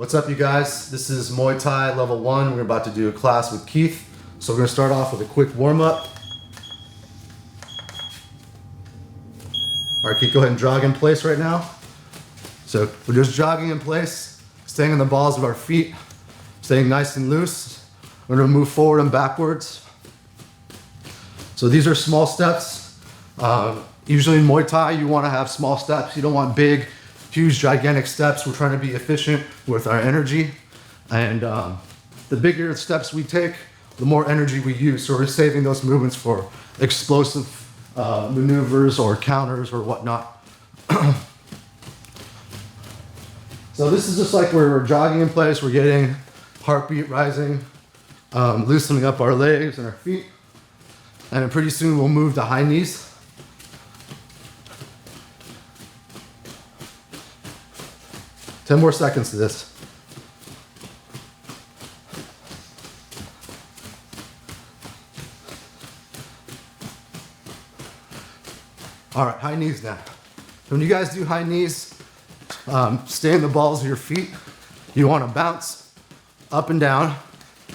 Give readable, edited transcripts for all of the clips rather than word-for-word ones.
What's up, you guys? This is Muay Thai level 1. We're about to do a class with Keith. So we're going to start off with a quick warm-up. All right, Keith, go ahead and jog in place right now. So we're just jogging in place, staying on the balls of our feet, staying nice and loose. We're going to move forward and backwards. So these are small steps. Usually in Muay Thai, you want to have small steps. You don't want big, huge, gigantic steps. We're trying to be efficient with our energy. And the bigger steps we take, the more energy we use. So we're saving those movements for explosive maneuvers or counters or whatnot. So this is just like we're jogging in place. We're getting heartbeat rising, loosening up our legs and our feet. And then pretty soon we'll move to high knees. Ten more seconds to this. All right, high knees now. When you guys do high knees, stay in the balls of your feet. You want to bounce up and down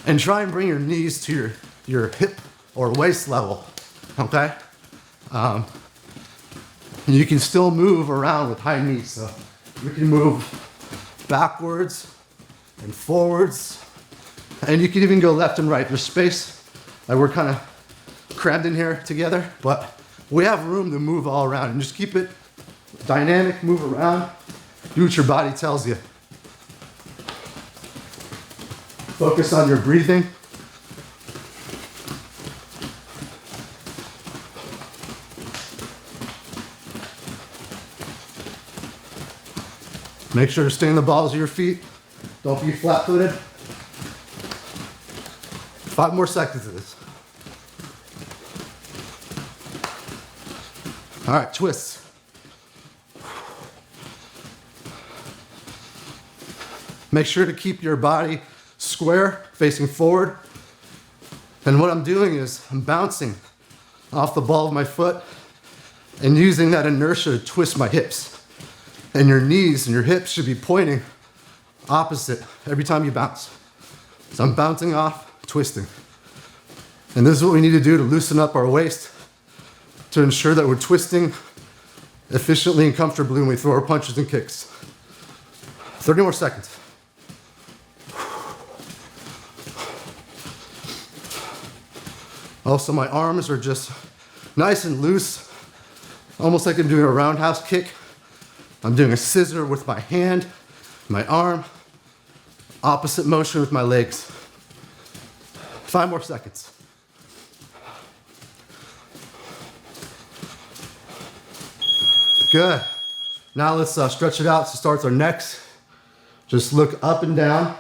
and try and bring your knees to your hip or waist level, okay? You can still move around with high knees. So you can move backwards and forwards, and you can even go left and right. There's space. We're kind of crammed in here together, but we have room to move all around, and just keep it dynamic, move around, do what your body tells you. Focus on your breathing. Make sure to stay in the balls of your feet. Don't be flat-footed. 5 more seconds of this. All right, twists. Make sure to keep your body square, facing forward. And what I'm doing is I'm bouncing off the ball of my foot and using that inertia to twist my hips. And your knees and your hips should be pointing opposite every time you bounce. So I'm bouncing off, twisting. And this is what we need to do to loosen up our waist, to ensure that we're twisting efficiently and comfortably when we throw our punches and kicks. 30 more seconds. Also, my arms are just nice and loose, almost like I'm doing a roundhouse kick. I'm doing a scissor with my hand, my arm, opposite motion with my legs. 5 more seconds. Good. Now let's stretch it out. So starts our necks. Just look up and down.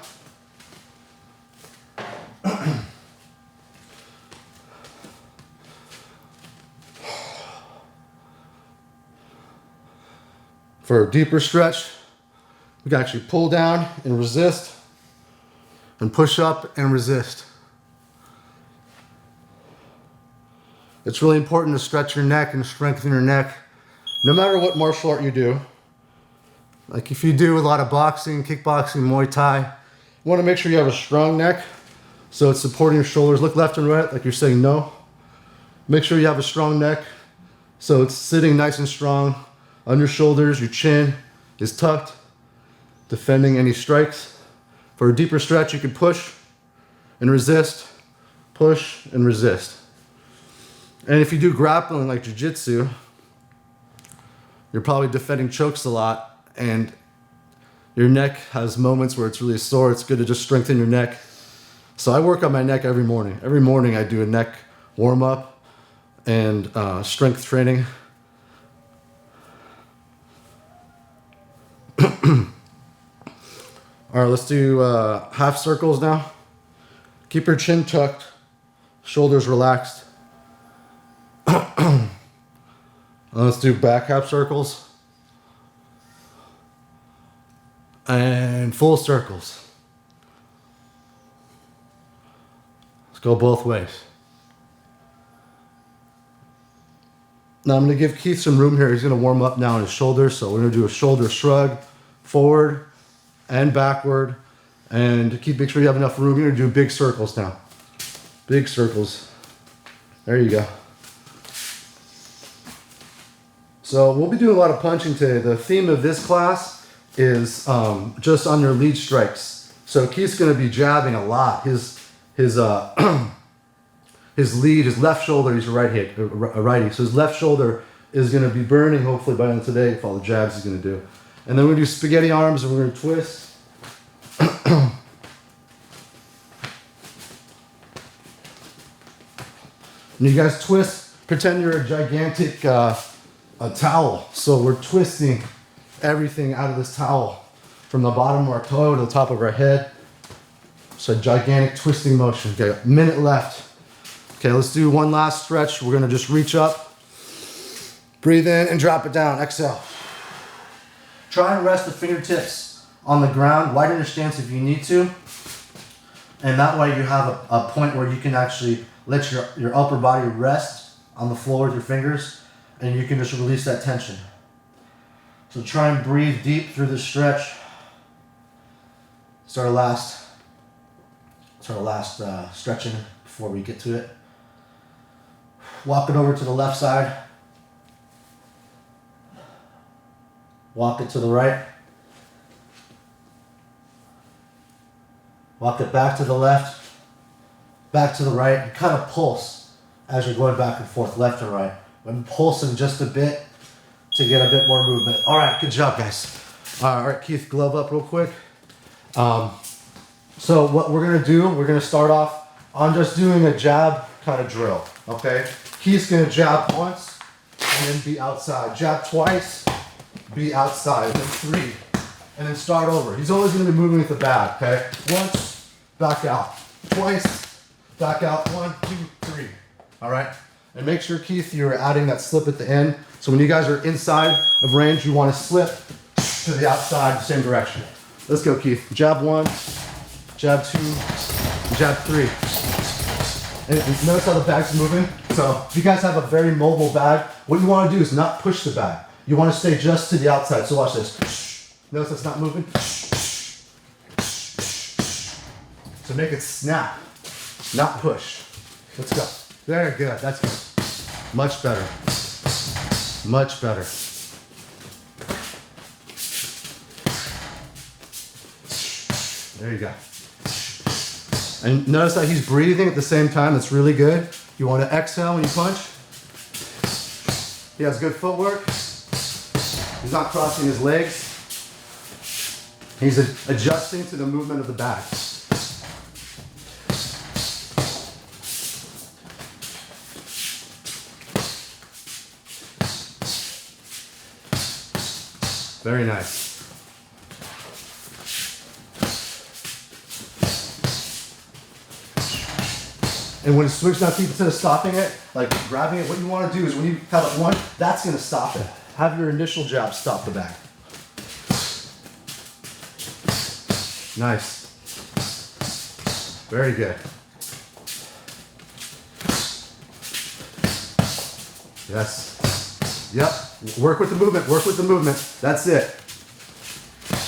For a deeper stretch, we can actually pull down and resist, and push up and resist. It's really important to stretch your neck and strengthen your neck, no matter what martial art you do. Like if you do a lot of boxing, kickboxing, Muay Thai, you want to make sure you have a strong neck, so it's supporting your shoulders. Look left and right like you're saying no. Make sure you have a strong neck, so it's sitting nice and strong on your shoulders. Your chin is tucked, defending any strikes. For a deeper stretch, you can push and resist, push and resist. And if you do grappling like jiu-jitsu, you're probably defending chokes a lot, and your neck has moments where it's really sore. It's good to just strengthen your neck. So I work on my neck every morning. Every morning I do a neck warm-up and strength training. All right, let's do half circles now. Keep your chin tucked, shoulders relaxed. Let's do back half circles and full circles. Let's go both ways. Now I'm going to give Keith some room here. He's going to warm up now on his shoulders. So we're going to do a shoulder shrug, forward, and backward. And make sure you have enough room. You're gonna do big circles now. Big circles. There you go. So we'll be doing a lot of punching today. The theme of this class is just under lead strikes. So Keith's gonna be jabbing a lot. His lead, his left shoulder, he's a righty. So his left shoulder is gonna be burning hopefully by the end of today for all the jabs he's gonna do. And then we're gonna do spaghetti arms and we're gonna twist. And you guys twist, pretend you're a gigantic a towel. So we're twisting everything out of this towel from the bottom of our toe to the top of our head. So a gigantic twisting motion. Okay, a minute left. Okay, let's do one last stretch. We're gonna just reach up, breathe in and drop it down. Exhale. Try and rest the fingertips on the ground. Widen your stance if you need to. And that way you have a point where you can actually let your upper body rest on the floor with your fingers and you can just release that tension. So try and breathe deep through the stretch. It's our last stretching before we get to it. Walk it over to the left side. Walk it to the right. Walk it back to the left. Back to the right, and kind of pulse as you're going back and forth, left and right. I'm pulsing just a bit to get a bit more movement. All right, good job, guys. All right, Keith, glove up real quick. So what we're gonna do, we're gonna start off on just doing a jab kind of drill, okay? Keith's gonna jab once and then be outside. Jab twice, be outside, then 3, and then start over. He's always gonna be moving with the bag, okay? Once, back out. Twice, back out, 1, 2, 3. All right? And make sure, Keith, you're adding that slip at the end. So when you guys are inside of range, you want to slip to the outside, same direction. Let's go, Keith. Jab 1, jab 2, jab 3. And notice how the bag's moving? So if you guys have a very mobile bag, what you want to do is not push the bag. You want to stay just to the outside. So watch this. Notice it's not moving? So make it snap. Not push. Let's go. Very good. That's good. Much better. Much better. There you go. And notice that he's breathing at the same time. That's really good. You want to exhale when you punch. He has good footwork. He's not crossing his legs. He's adjusting to the movement of the bag. Very nice. And when it swings down, instead of stopping it, like grabbing it, what you want to do is when you have it one, that's going to stop it. Have your initial jab stop the bag. Nice. Very good. Yes. Yep. Work with the movement. Work with the movement. That's it.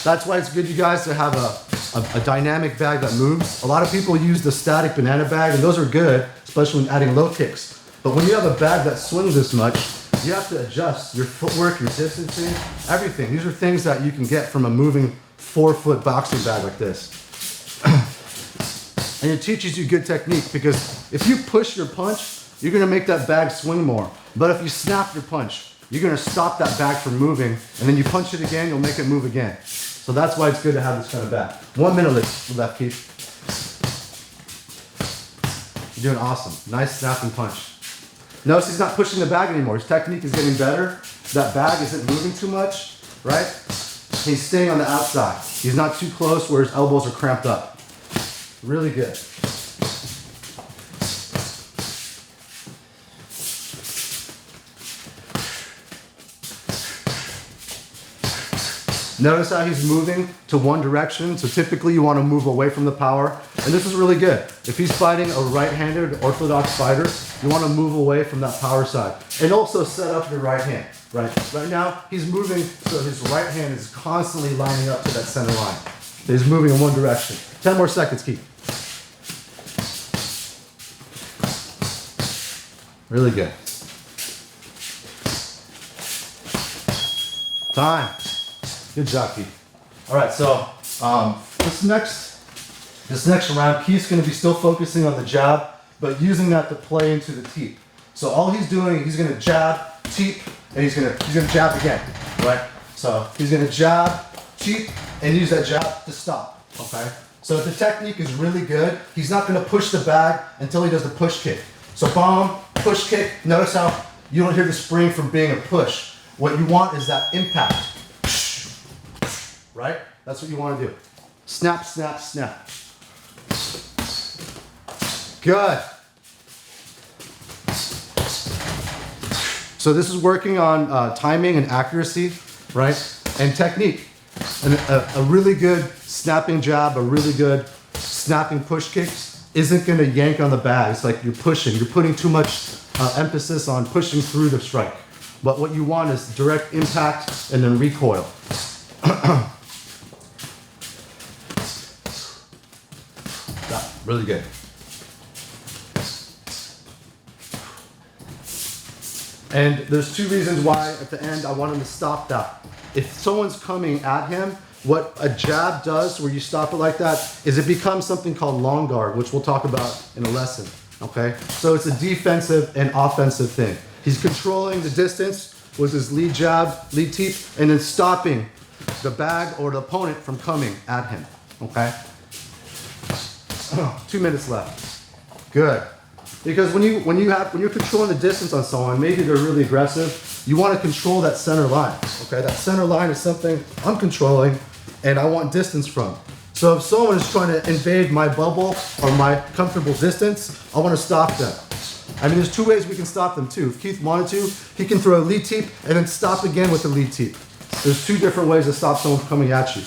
That's why it's good, you guys, to have a dynamic bag that moves. A lot of people use the static banana bag, and those are good, especially when adding low kicks. But when you have a bag that swings this much, you have to adjust your footwork, your distancing, everything. These are things that you can get from a moving 4-foot boxing bag like this. And it teaches you good technique, because if you push your punch, you're going to make that bag swing more. But if you snap your punch, you're going to stop that bag from moving, and then you punch it again, you'll make it move again. So that's why it's good to have this kind of bag. 1 minute left, Keith. You're doing awesome. Nice snapping punch. Notice he's not pushing the bag anymore. His technique is getting better. That bag isn't moving too much, right? He's staying on the outside. He's not too close where his elbows are cramped up. Really good. Notice how he's moving to one direction. So typically you want to move away from the power. And this is really good. If he's fighting a right-handed orthodox fighter, you want to move away from that power side. And also set up your right hand. Right now, he's moving so his right hand is constantly lining up to that center line. He's moving in one direction. 10 more seconds, Keith. Really good. Time. Good job, Keith. All right, so this next round, Keith's going to be still focusing on the jab, but using that to play into the teep. So all he's doing, he's going to jab, teep, and he's going to jab again, right? So he's going to jab, teep, and use that jab to stop. Okay. So if the technique is really good, he's not going to push the bag until he does the push kick. So bomb, push kick. Notice how you don't hear the spring from being a push. What you want is that impact. Right? That's what you want to do. Snap, snap, snap. Good. So this is working on timing and accuracy, right? And technique. And a really good snapping jab, a really good snapping push kick isn't going to yank on the bag. It's like you're pushing. You're putting too much emphasis on pushing through the strike. But what you want is direct impact and then recoil. Really good. And there's two reasons why at the end I want him to stop that. If someone's coming at him, what a jab does where you stop it like that is it becomes something called long guard, which we'll talk about in a lesson, okay? So it's a defensive and offensive thing. He's controlling the distance with his lead jab, lead teep, and then stopping the bag or the opponent from coming at him, okay? 2 minutes left. Good. Because when you're controlling the distance on someone, maybe they're really aggressive, you want to control that center line. Okay, that center line is something I'm controlling and I want distance from. So if someone is trying to invade my bubble or my comfortable distance, I want to stop them. I mean, there's two ways we can stop them too. If Keith wanted to, he can throw a lead teep and then stop again with a lead teep. There's two different ways to stop someone from coming at you.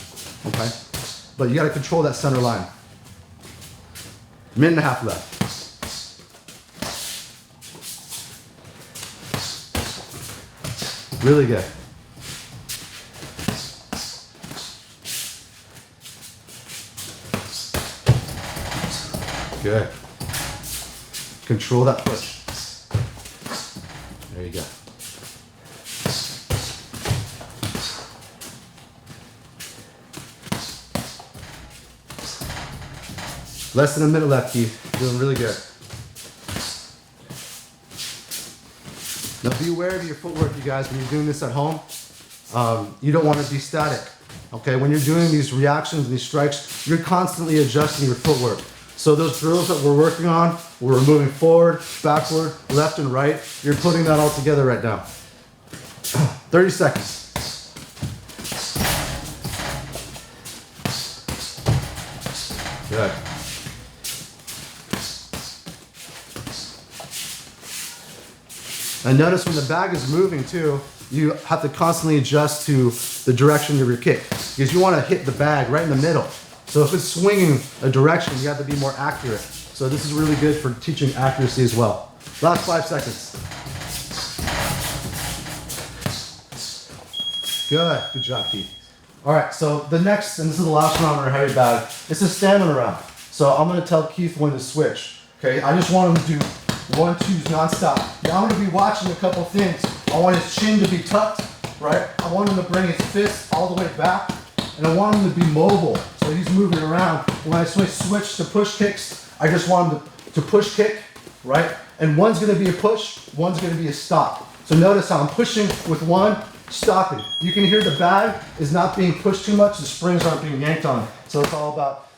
Okay, but you got to control that center line. Minute and a half left. Really good. Good. Control that push. There you go. Less than a minute left, Keith. Doing really good. Now be aware of your footwork, you guys, when you're doing this at home. You don't want to be static. Okay, when you're doing these reactions and these strikes, you're constantly adjusting your footwork. So those drills that we're working on, where we're moving forward, backward, left and right, you're putting that all together right now. 30 seconds. Good. And notice when the bag is moving too, you have to constantly adjust to the direction of your kick because you want to hit the bag right in the middle. So if it's swinging a direction, you have to be more accurate. So this is really good for teaching accuracy as well. Last 5 seconds. Good job, Keith. All right, so the next, and this is the last round on our heavy bag, it's a stamina round. So I'm gonna tell Keith when to switch. Okay, I just want him to do 1-2s nonstop. Now I'm gonna be watching a couple things. I want his chin to be tucked, right? I want him to bring his fist all the way back, and I want him to be mobile, so he's moving around. When I switch to push kicks, I just want him to push kick, right? And one's gonna be a push, one's gonna be a stop. So notice how I'm pushing with one, stopping. You can hear the bag is not being pushed too much, the springs aren't being yanked on. So it's all about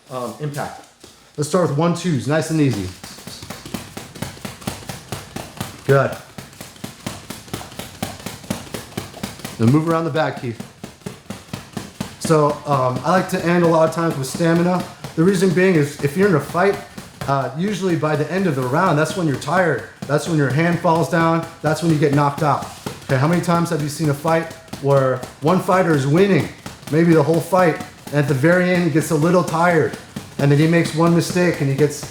impact. Let's start with 1-2s, nice and easy. Good. Then move around the bag, Keith. So I like to end a lot of times with stamina. The reason being is if you're in a fight, usually by the end of the round, that's when you're tired. That's when your hand falls down. That's when you get knocked out. Okay, how many times have you seen a fight where one fighter is winning, maybe the whole fight, and at the very end he gets a little tired, and then he makes one mistake and he gets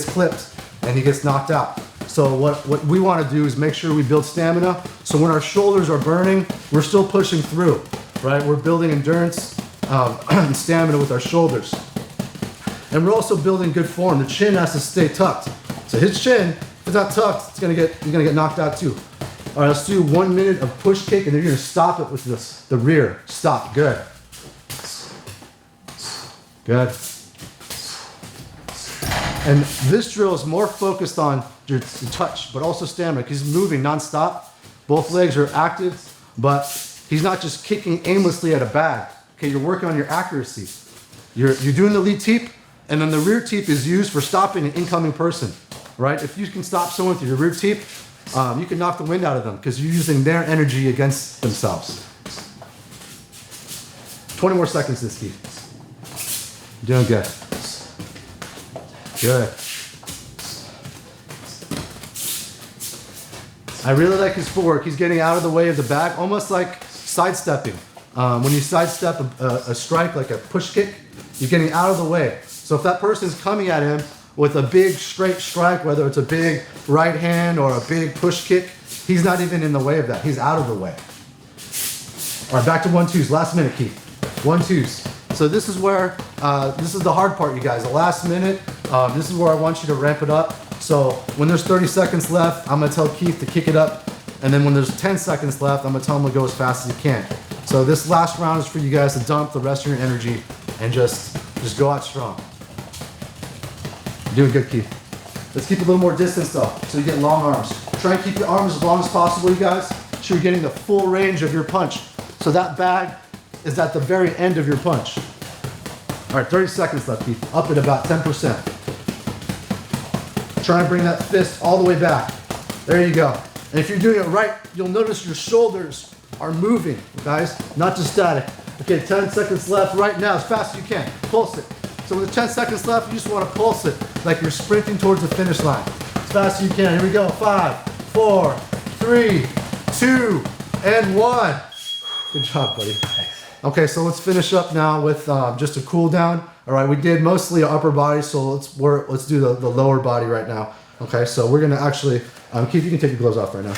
clipped and he gets knocked out. So what we want to do is make sure we build stamina. So when our shoulders are burning, we're still pushing through, right? We're building endurance and stamina with our shoulders. And we're also building good form. The chin has to stay tucked. So his chin, if it's not tucked, you're gonna get knocked out too. All right, let's do 1 minute of push kick, and then you're gonna stop it with this, the rear. Stop, good. Good. And this drill is more focused on your touch, but also stamina, because he's moving nonstop. Both legs are active, but he's not just kicking aimlessly at a bag. Okay, you're working on your accuracy. You're doing the lead teep, and then the rear teep is used for stopping an incoming person, right? If you can stop someone with your rear teep, you can knock the wind out of them because you're using their energy against themselves. 20 more seconds this Keith. Doing good. Good. I really like his footwork. He's getting out of the way of the bag, almost like sidestepping. When you sidestep a strike, like a push kick, you're getting out of the way. So if that person's coming at him with a big straight strike, whether it's a big right hand or a big push kick, he's not even in the way of that. He's out of the way. All right, back to 1-2s. Last minute, Keith. 1-2s. So this is where, this is the hard part, you guys. The last minute, this is where I want you to ramp it up. So when there's 30 seconds left, I'm gonna tell Keith to kick it up. And then when there's 10 seconds left, I'm gonna tell him to go as fast as he can. So this last round is for you guys to dump the rest of your energy and just go out strong. You're doing good, Keith. Let's keep a little more distance though, so you get long arms. Try and keep your arms as long as possible, you guys, so you're getting the full range of your punch. So that bag is at the very end of your punch. All right, 30 seconds left, Keith. Up at about 10%. Try and bring that fist all the way back. There you go. And if you're doing it right, you'll notice your shoulders are moving, guys, not just static. Okay, 10 seconds left right now, as fast as you can. Pulse it. So with the 10 seconds left, you just want to pulse it like you're sprinting towards the finish line. As fast as you can. Here we go. 5, 4, 3, 2, and 1. Good job, buddy. Okay, so let's finish up now with just a cool down. All right, we did mostly upper body, so let's do the lower body right now. Okay, so we're gonna actually, Keith, you can take your gloves off right now.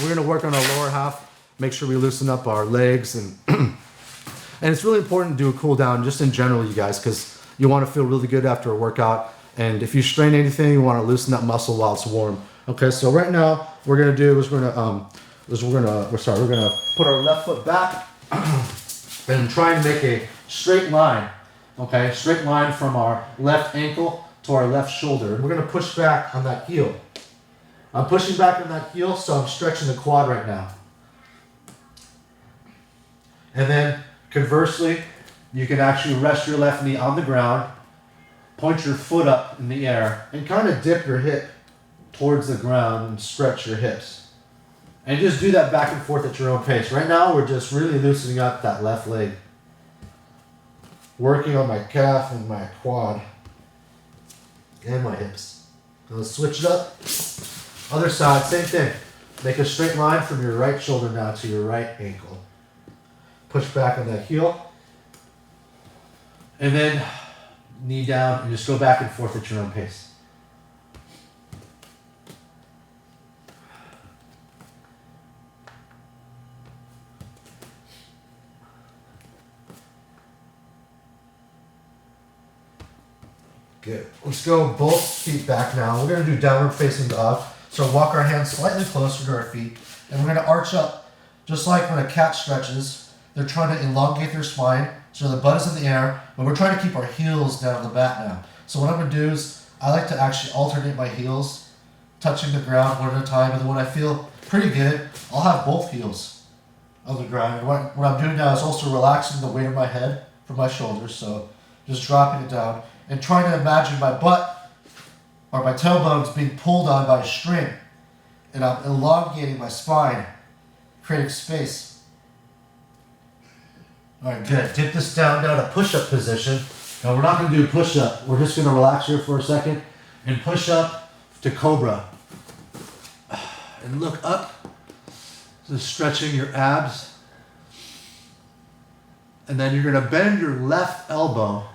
We're gonna work on our lower half, make sure we loosen up our legs, and and it's really important to do a cool down just in general, you guys, because you want to feel really good after a workout. And if you strain anything, you want to loosen that muscle while it's warm. Okay, so right now what we're gonna do is we're gonna put our left foot back and try and make a straight line. Okay, straight line from our left ankle to our left shoulder. And we're gonna push back on that heel. I'm pushing back on that heel, so I'm stretching the quad right now. And then conversely, you can actually rest your left knee on the ground, point your foot up in the air, and kind of dip your hip towards the ground and stretch your hips. And just do that back and forth at your own pace. Right now, we're just really loosening up that left leg. Working on my calf and my quad. And my hips. Now let's switch it up. Other side, same thing. Make a straight line from your right shoulder now to your right ankle. Push back on that heel. And then knee down and just go back and forth at your own pace. Good. Let's go both feet back now. We're going to do downward facing dog. So walk our hands slightly closer to our feet. And we're going to arch up. Just like when a cat stretches, they're trying to elongate their spine. So the butt is in the air, but we're trying to keep our heels down on the mat now. So what I'm going to do is I like to actually alternate my heels, touching the ground one at a time. And then when I feel pretty good, I'll have both heels on the ground. And what I'm doing now is also relaxing the weight of my head from my shoulders. So just dropping it down. And trying to imagine my butt or my tailbones being pulled on by a string. And I'm elongating my spine, creating space. All right, good. Dip this down now to push-up position. Now we're not going to do push-up. We're just going to relax here for a second and push up to cobra. And look up. So stretching your abs. And then you're going to bend your left elbow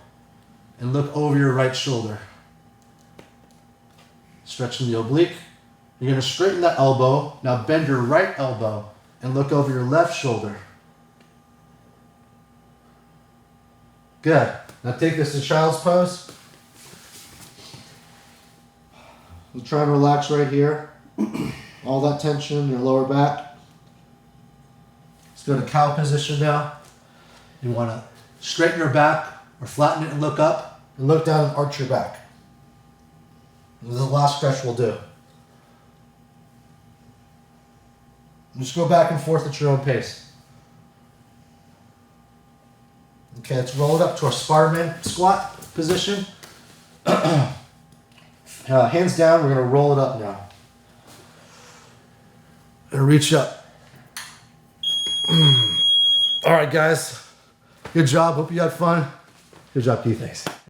and look over your right shoulder. Stretching the oblique. You're going to straighten that elbow. Now bend your right elbow and look over your left shoulder. Good. Now take this to child's pose. We'll try and relax right here. All that tension in your lower back. Let's go to cow position now. You want to straighten your back or flatten it and look up. And look down and arch your back. This is the last stretch we'll do. Just go back and forth at your own pace. Okay, let's roll it up to our Spider-Man squat position. Hands down, we're going to roll it up now. And reach up. All right, guys. Good job. Hope you had fun. Good job, Keith. Thanks.